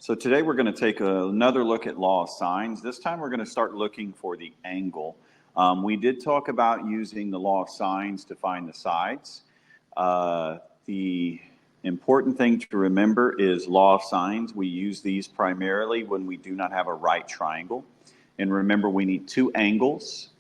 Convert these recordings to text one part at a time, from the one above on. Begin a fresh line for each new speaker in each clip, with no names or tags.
So today we're going to take another look at law of sines. This time we're going to start looking for the angle. We did talk about using the law of sines to find the sides. The important thing to remember is law of sines. We use these primarily when we do not have a right triangle. And remember, we need two angles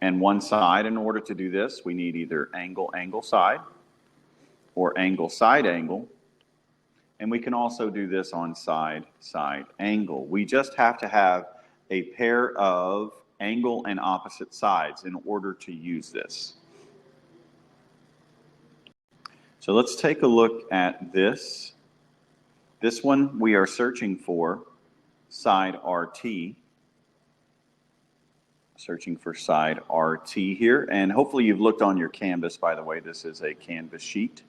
and one side. In order to do this, we need either angle, angle, side, or angle, side, angle. And we can also do this on side, side, angle. We just have to have a pair of angle and opposite sides in order to use this. So let's take a look at this. This one we are searching for side RT. Searching for side RT here. And hopefully you've looked on your canvas, by the way. This is a canvas sheet.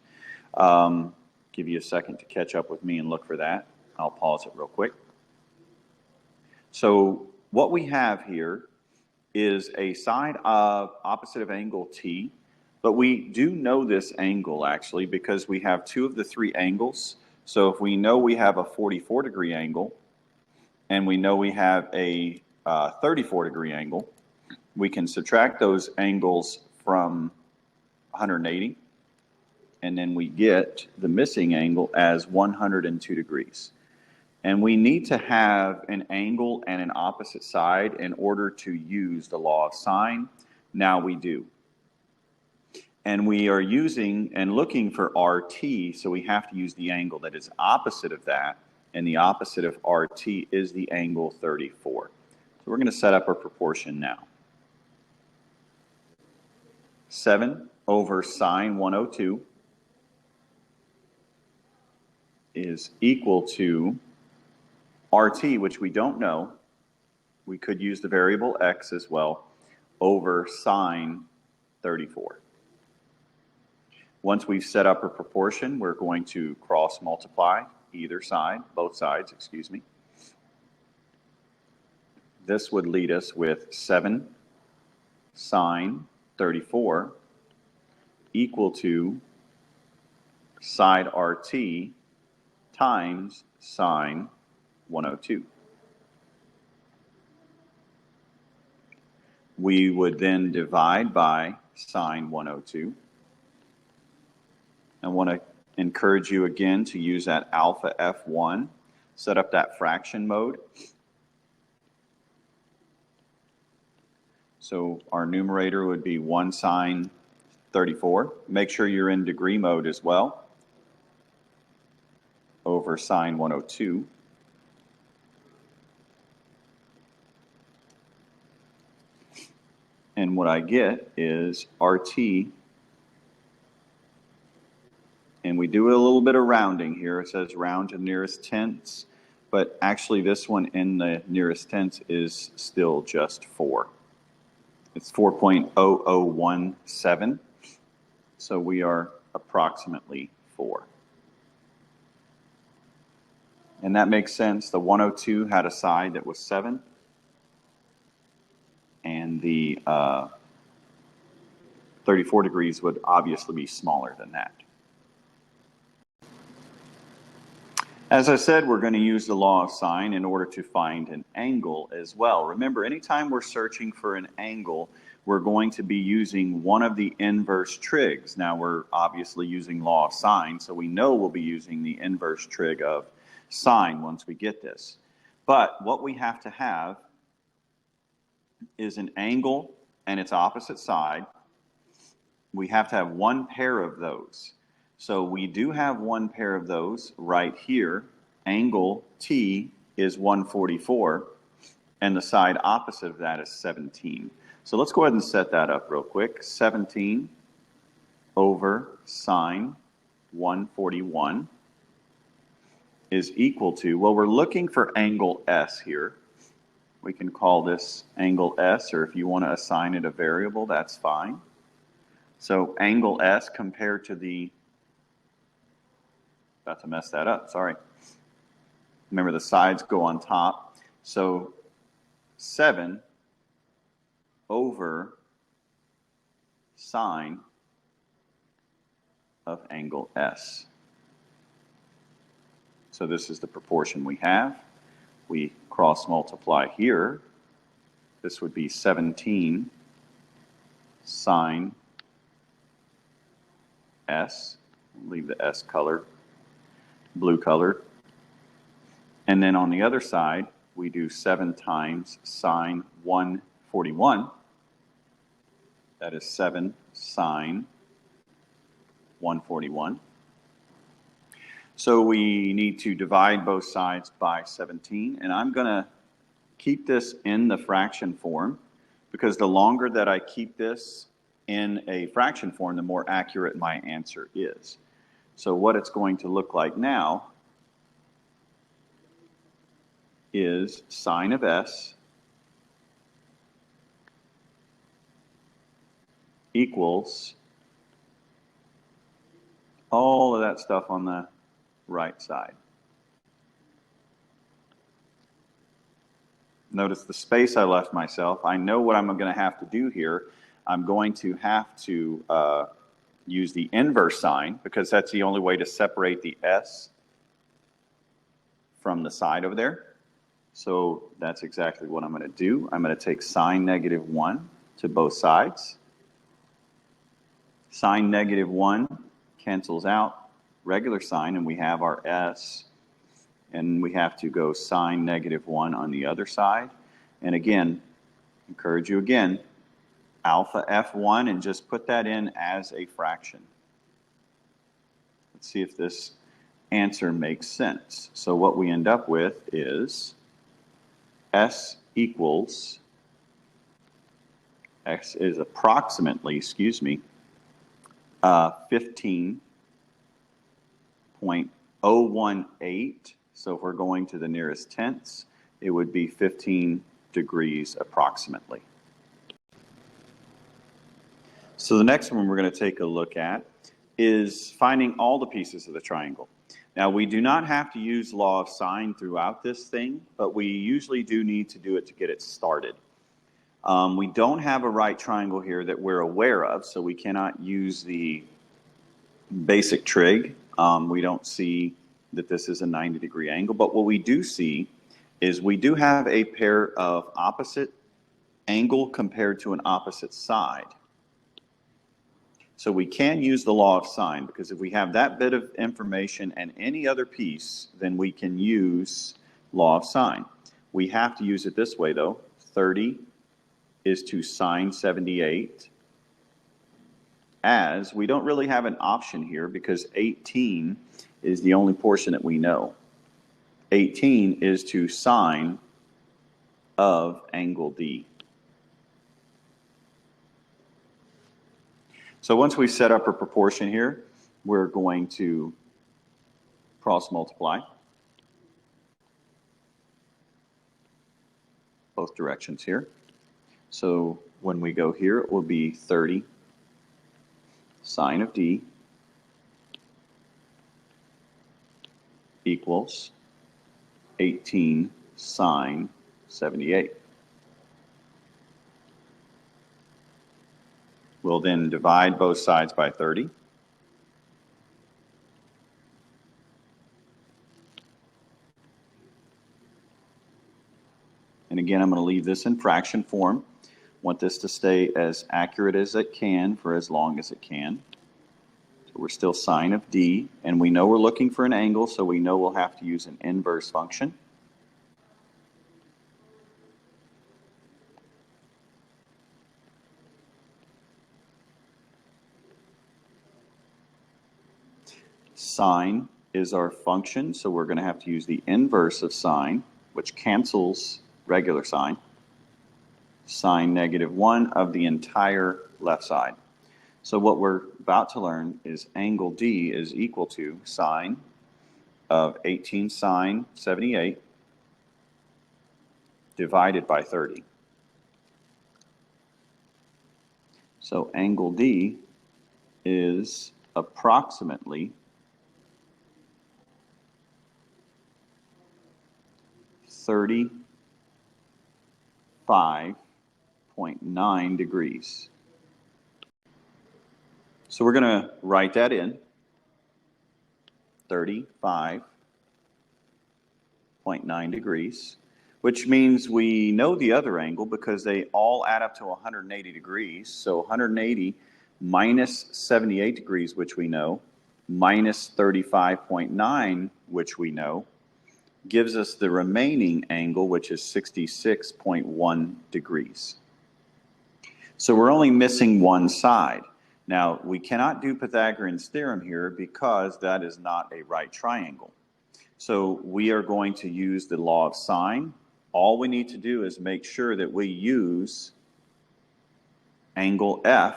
Give you a second to catch up with me and look for that. I'll pause it real quick. So what we have here is a side of opposite of angle T, but we do know this angle actually because we have two of the three angles. So if we know we have a 44-degree angle and we know we have a 34-degree angle, we can subtract those angles from 180. And then we get the missing angle as 102 degrees. And we need to have an angle and an opposite side in order to use the law of sine. Now we do. And we are using and looking for RT, so we have to use the angle that is opposite of that. And the opposite of RT is the angle 34. So we're going to set up our proportion now. 7 over sine 102 is equal to RT, which we don't know. We could use the variable x as well, over sine 34. Once we've set up a proportion, we're going to cross multiply either side, both sides, excuse me. This would lead us with 7 sine 34 equal to side RT times sine 102. We would then divide by sine 102. I want to encourage you again to use that alpha F1, set up that fraction mode. So our numerator would be 1 sine 34. Make sure you're in degree mode as well. Over sine 102. And what I get is RT, and we do a little bit of rounding here. It says round to nearest tenths, but actually this one in the nearest tenths is still just 4. It's 4.0017, so we are approximately 4. And that makes sense. The 102 had a side that was 7. And the 34 degrees would obviously be smaller than that. As I said, we're going to use the law of sine in order to find an angle as well. Remember, anytime we're searching for an angle, we're going to be using one of the inverse trigs. Now, we're obviously using law of sine, so we know we'll be using the inverse trig of sine once we get this. But what we have to have is an angle and its opposite side. We have to have one pair of those. So we do have one pair of those right here. Angle T is 144, and the side opposite of that is 17. So let's go ahead and set that up real quick. 17 over sine 141 is equal to, well, we're looking for angle S here. We can call this angle S, or if you want to assign it a variable, that's fine. So angle S compared to the, about to mess that up, sorry. Remember the sides go on top. So 7 over sine of angle S. So this is the proportion we have. We cross multiply here. This would be 17 sine S. Leave the S color, blue color. And then on the other side, we do 7 times sine 141. That is 7 sine 141. So we need to divide both sides by 17. And I'm going to keep this in the fraction form, because the longer that I keep this in a fraction form, the more accurate my answer is. So what it's going to look like now is sine of S equals all of that stuff on the right side. Notice the space I left myself. I know what I'm going to have to do here. I'm going to have to use the inverse sign, because that's the only way to separate the S from the side over there. So that's exactly what I'm going to do. I'm going to take sine -1 to both sides. Sine -1 cancels out regular sign, and we have our S. And we have to go sine -1 on the other side. And again, encourage you again, alpha F1, and just put that in as a fraction. Let's see if this answer makes sense. So what we end up with is S equals, X is approximately, 15.018. So if we're going to the nearest tenths, it would be 15 degrees approximately. So the next one we're going to take a look at is finding all the pieces of the triangle. Now, we do not have to use law of sine throughout this thing, but we usually do need to do it to get it started. We don't have a right triangle here that we're aware of, so we cannot use the basic trig. We don't see that this is a 90-degree angle, but what we do see is we do have a pair of opposite angle compared to an opposite side. So we can use the law of sine, because if we have that bit of information and any other piece, then we can use law of sine. We have to use it this way, though. 30 is to sine 78, as we don't really have an option here, because 18 is the only portion that we know. 18 is to sine of angle D. So once we set up a proportion here, we're going to cross multiply both directions here. So when we go here, it will be 30 sine of D equals 18 sine 78. We'll then divide both sides by 30. And again, I'm going to leave this in fraction form. Want this to stay as accurate as it can for as long as it can. So we're still sine of D, and we know we're looking for an angle, so we know we'll have to use an inverse function. Sine is our function, so we're going to have to use the inverse of sine, which cancels regular sine. Sine -1 of the entire left side. So what we're about to learn is angle D is equal to sine of 18 sine 78 divided by 30. So angle D is approximately 35.9 degrees. So we're going to write that in, 35 0.9 degrees, which means we know the other angle because they all add up to 180 degrees. So 180 minus 78 degrees, which we know, minus 35.9, which we know, gives us the remaining angle, which is 66.1 degrees. So we're only missing one side. Now, we cannot do Pythagorean's theorem here because that is not a right triangle. So we are going to use the law of sine. All we need to do is make sure that we use angle F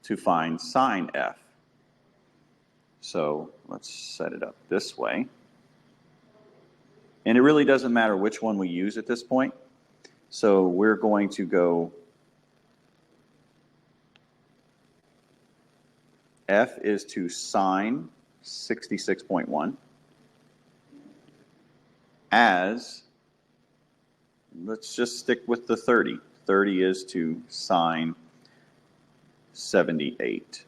to find sine F. So let's set it up this way. And it really doesn't matter which one we use at this point. So we're going to go F is to sine 66.1 as, let's just stick with the 30. 30 is to sine 78.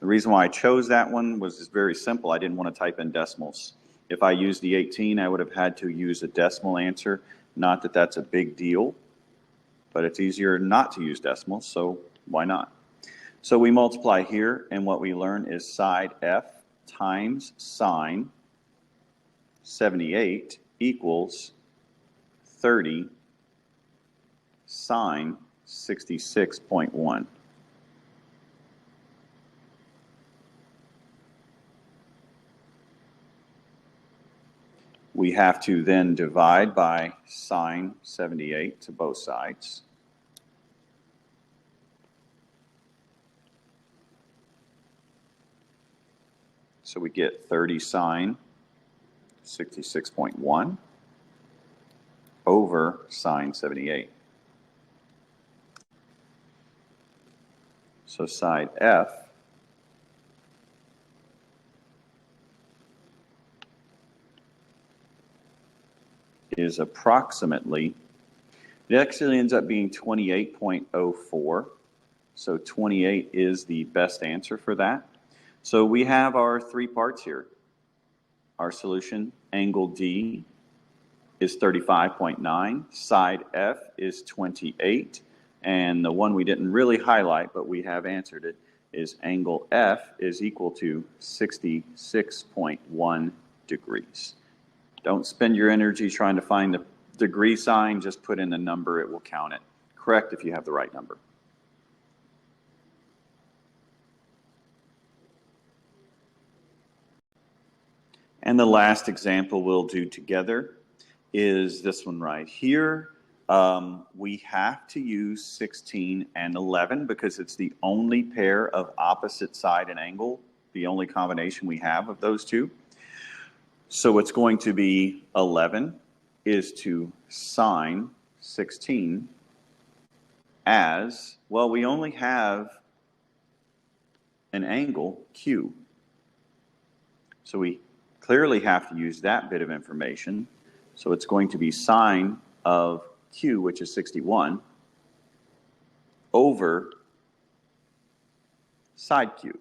The reason why I chose that one was just very simple. I didn't want to type in decimals. If I used the 18, I would have had to use a decimal answer. Not that that's a big deal, but it's easier not to use decimals, so why not? So we multiply here, and what we learn is side F times sine 78 equals 30 sine 66.1. We have to then divide by sine 78 to both sides. So we get 30 sine 66.1 over sine 78. So side F is approximately, it actually ends up being 28.04. So 28 is the best answer for that. So we have our three parts here. Our solution, angle D, is 35.9. Side F is 28. And the one we didn't really highlight, but we have answered it, is angle F is equal to 66.1 degrees. Don't spend your energy trying to find the degree sign. Just put in the number. It will count it. Correct if you have the right number. And the last example we'll do together is this one right here. We have to use 16 and 11 because it's the only pair of opposite side and angle, the only combination we have of those two. So it's going to be 11 is to sine 16 as, well, we only have an angle Q. So we clearly have to use that bit of information. So it's going to be sine of Q, which is 61, over side Q.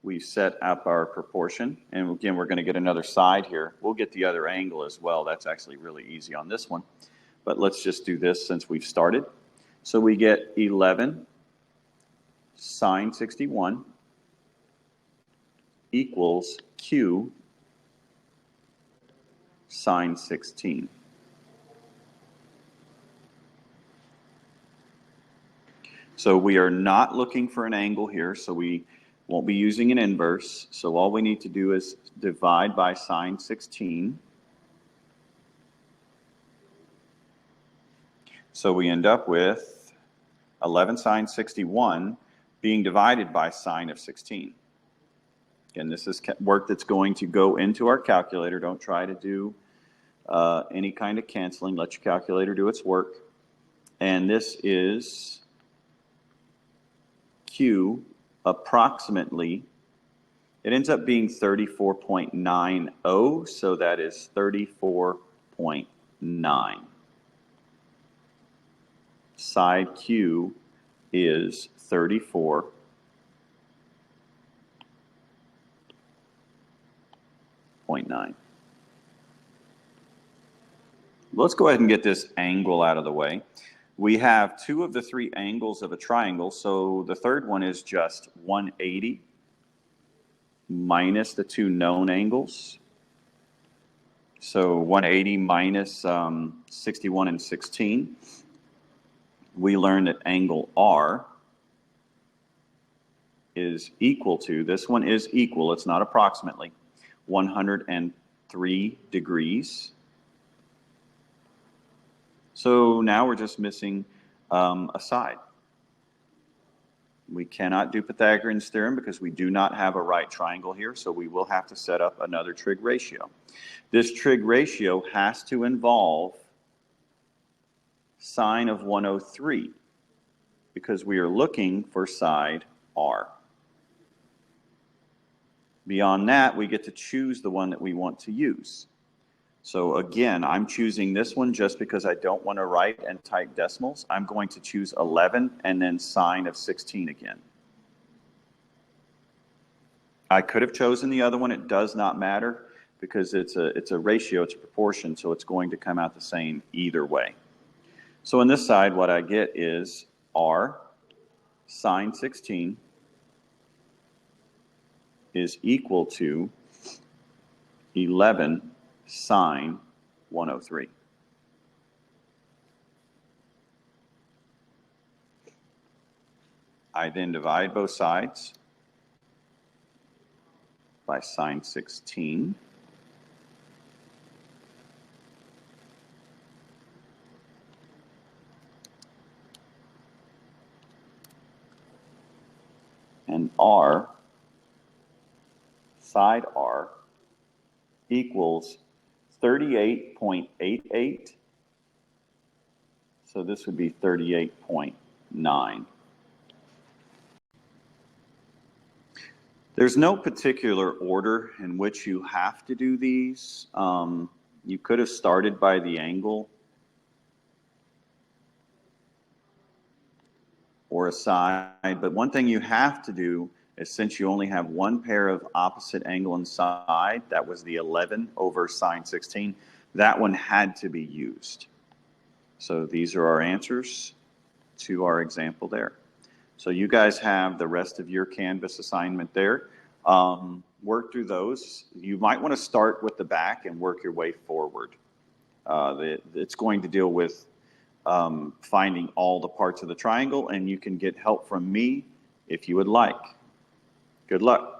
We've set up our proportion, and again, we're going to get another side here. We'll get the other angle as well. That's actually really easy on this one. But let's just do this since we've started. So we get 11 sine 61 equals Q sine 16. So we are not looking for an angle here, so we won't be using an inverse. So all we need to do is divide by sine 16. So we end up with 11 sine 61 being divided by sine of 16. Again, this is work that's going to go into our calculator. Don't try to do any kind of canceling. Let your calculator do its work. And this is Q approximately, it ends up being 34.90, so that is 34.9. Side Q is 34 36.9. Let's go ahead and get this angle out of the way. We have two of the three angles of a triangle, so the third one is just 180 minus the two known angles. So 180 minus 61 and 16. We learned that angle R is equal to, this one is equal, it's not approximately, 103 degrees. So now we're just missing a side. We cannot do Pythagorean's theorem because we do not have a right triangle here, so we will have to set up another trig ratio. This trig ratio has to involve sine of 103 because we are looking for side R. Beyond that, we get to choose the one that we want to use. So again, I'm choosing this one just because I don't want to write and type decimals. I'm going to choose 11 and then sine of 16 again. I could have chosen the other one. It does not matter because it's a ratio, it's a proportion, so it's going to come out the same either way. So on this side, what I get is R sine 16 is equal to 11 sine 103. I then divide both sides by sine 16. And R, side R, equals 38.88. So this would be 38.9. There's no particular order in which you have to do these. You could have started by the angle or a side, but one thing you have to do is, since you only have one pair of opposite angle and side, that was the 11 over sine 16, that one had to be used. So these are our answers to our example there. So you guys have the rest of your Canvas assignment there. Work through those. You might want to start with the back and work your way forward. It's going to deal with finding all the parts of the triangle, and you can get help from me if you would like. Good luck.